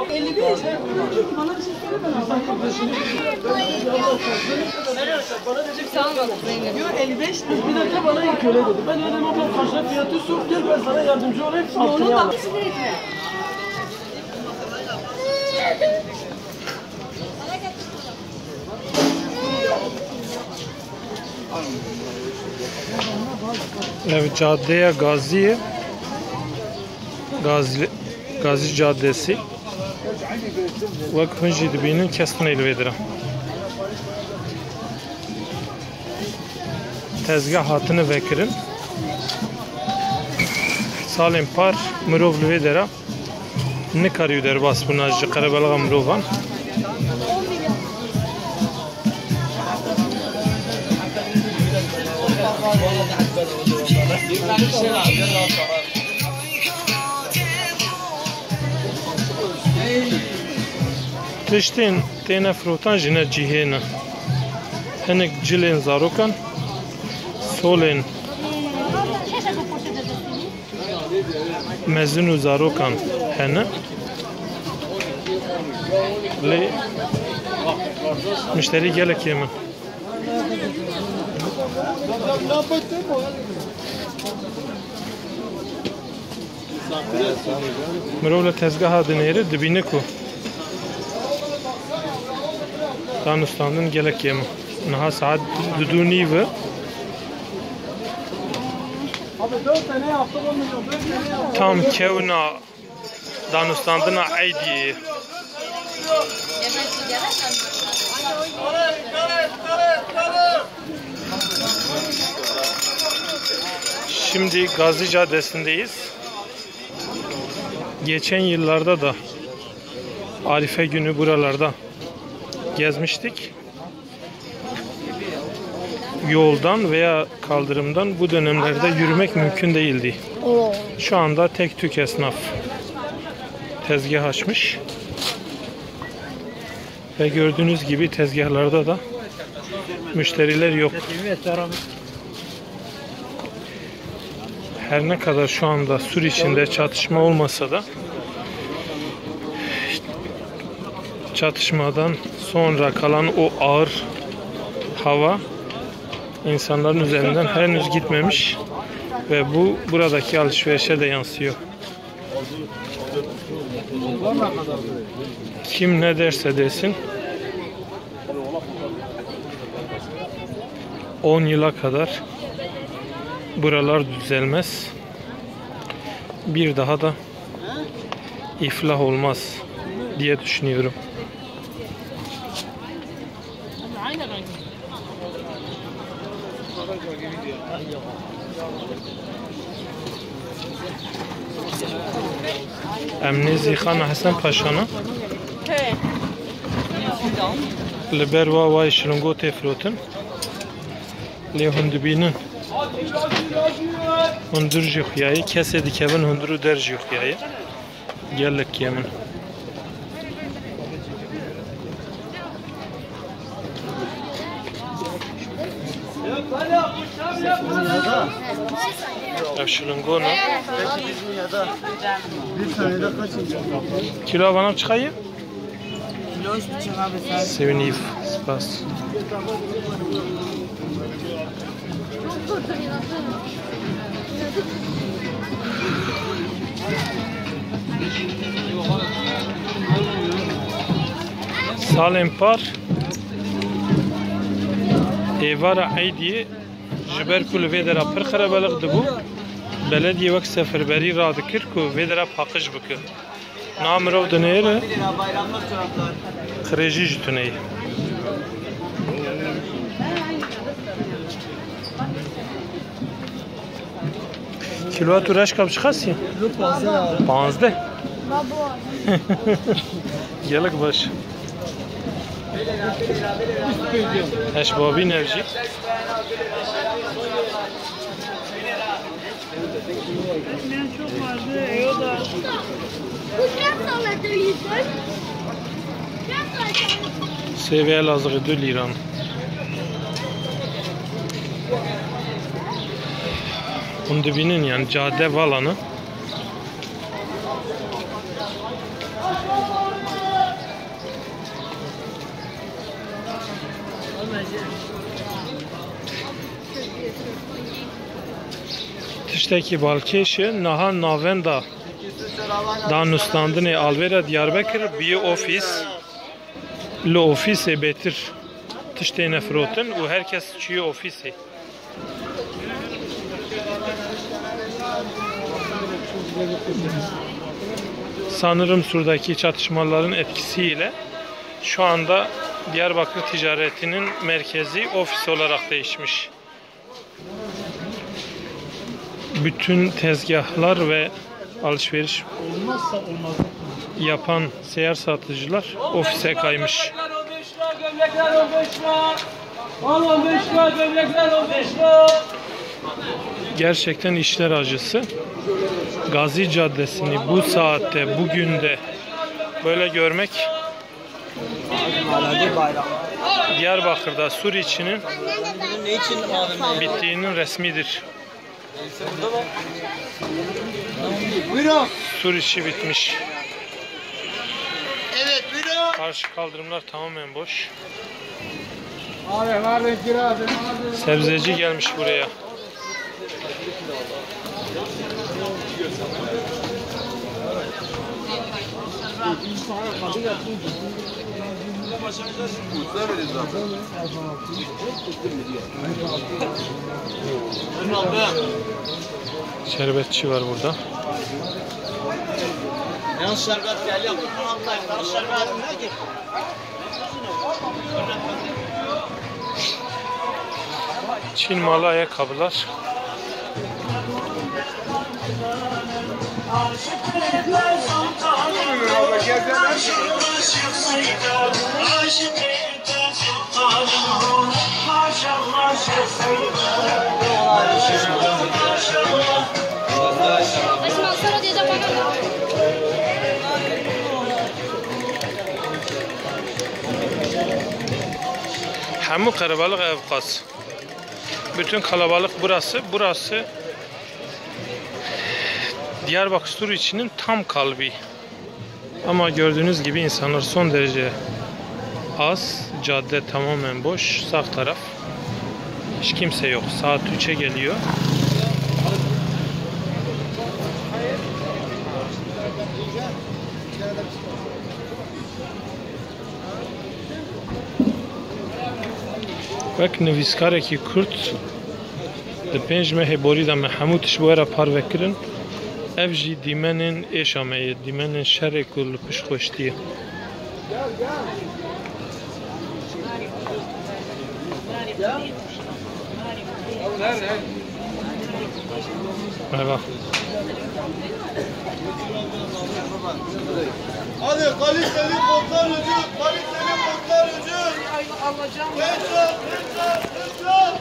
55. Bana bir şey söyleme. Diyor 55. Bir dakika bana ilk öyle dedi. Ben dedim abla karşına fiyatı sor. Gel ben sana yardımcı olayım. Onu da. Evet, caddeye Gazi Caddesi Vakfın Jidbi'nin keskin elvedira. Tezgah hatını vekirin. Salim par mirov lvedira. Ne karıyor der bas bunajı karabalaga mirovan. Tiştin tene frutan jine cihena. Henek cilin zarukan. Solin mezunu zarukan hene. Le müşteri gelek yemin. Mirovla tezgaha dinleri dibine ku. Danustandın gelek yemin. Naha saat düdüğünü ve tam kevna danustandına aydi. Şimdi Gazi Caddesi'ndeyiz. Geçen yıllarda da Arife günü buralarda gezmiştik. Yoldan veya kaldırımdan bu dönemlerde yürümek mümkün değildi. Şu anda tek tük esnaf tezgah açmış. Ve gördüğünüz gibi tezgahlarda da müşteriler yok. Her ne kadar şu anda Sur içinde çatışma olmasa da çatışmadan sonra kalan o ağır hava insanların üzerinden henüz gitmemiş ve bu buradaki alışverişe de yansıyor. Kim ne derse desin 10 yıla kadar buralar düzelmez. Bir daha da iflah olmaz diye düşünüyorum. Emni Zixan Hasan Paşa'nın Liberva ve Şırıngo tefrotin Lehundubinin hundur juhyayı kesedi kevin hunduru der juhyayı gellik yemin. Şırıngo ne? Kilo bana çıkayım. Sevinif, spas. Salim par evara aydiye jiber kul vedera per kharabalık dibu belediye vak seferberi radikir ku vedera pakış bıkı namrov deneyre kreji jütüneyi kilo turaş kap çıkasın 15 gelek baş eşbabi nevci çok vardı o da seviye lazım 2 liran bunu dibinin yani cadde valanı Tişteki balkeşi nahan navenda danustandını alvera Diyarbakır bir ofis lo ofisi betir tişte nefrotin ve herkes çiğ ofisi. Sanırım Sur'daki çatışmaların etkisiyle şu anda Diyarbakır ticaretinin merkezi ofis olarak değişmiş. Bütün tezgahlar ve alışveriş yapan seyyar satıcılar ofise kaymış. Gömlekler 15 lira. Al 15 lira, gömlekler 15 lira. Gerçekten işler acısı. Gazi Caddesi'ni bu saatte, bugün de böyle görmek Diyarbakır'da sur içinin bittiğinin resmidir. Sur içi bitmiş. Evet, buyurun. Karşı kaldırımlar tamamen boş. Sebzeci gelmiş buraya. Şerbetçi var burada. Yalnız şerbet geldi. Yalnız şerbet ne ki? Çin malı ayakkabılar. Hamu kalabalık evkaz. Bütün kalabalık burası. Burası Diyarbakır Sur içinin tam kalbi. Ama gördüğünüz gibi insanlar son derece az. Cadde tamamen boş. Sağ taraf. Hiç kimse yok. Saat 3'e geliyor. Bak nivîskareke Kurd di pênc mehê borî de me hemû tişt were parvekirin. Ev jî dîmenên êşa me ye, dîmenên şerê ku li piştxweştî ye. Merhaba. Hadi kaliteli kodlar ucuz, kaliteli kodlar ucuz. Alacağım. Petrol.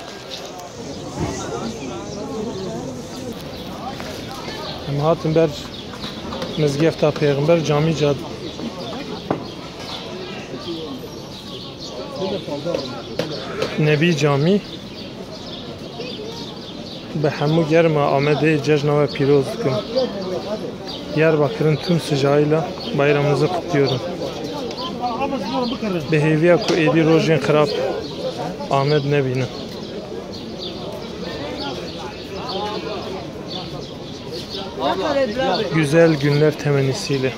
Em hatin ber mizgefta Peygamber Cami Cad. Nebi Cami be hemû germa Amedê cejna ve pîroz dikim. Diyarbakır'ın tüm sıcağıyla bayramımızı kutluyorum. Behêviya ku êdî rojên xirab Amed nebînin. Güzel günler temennisiyle.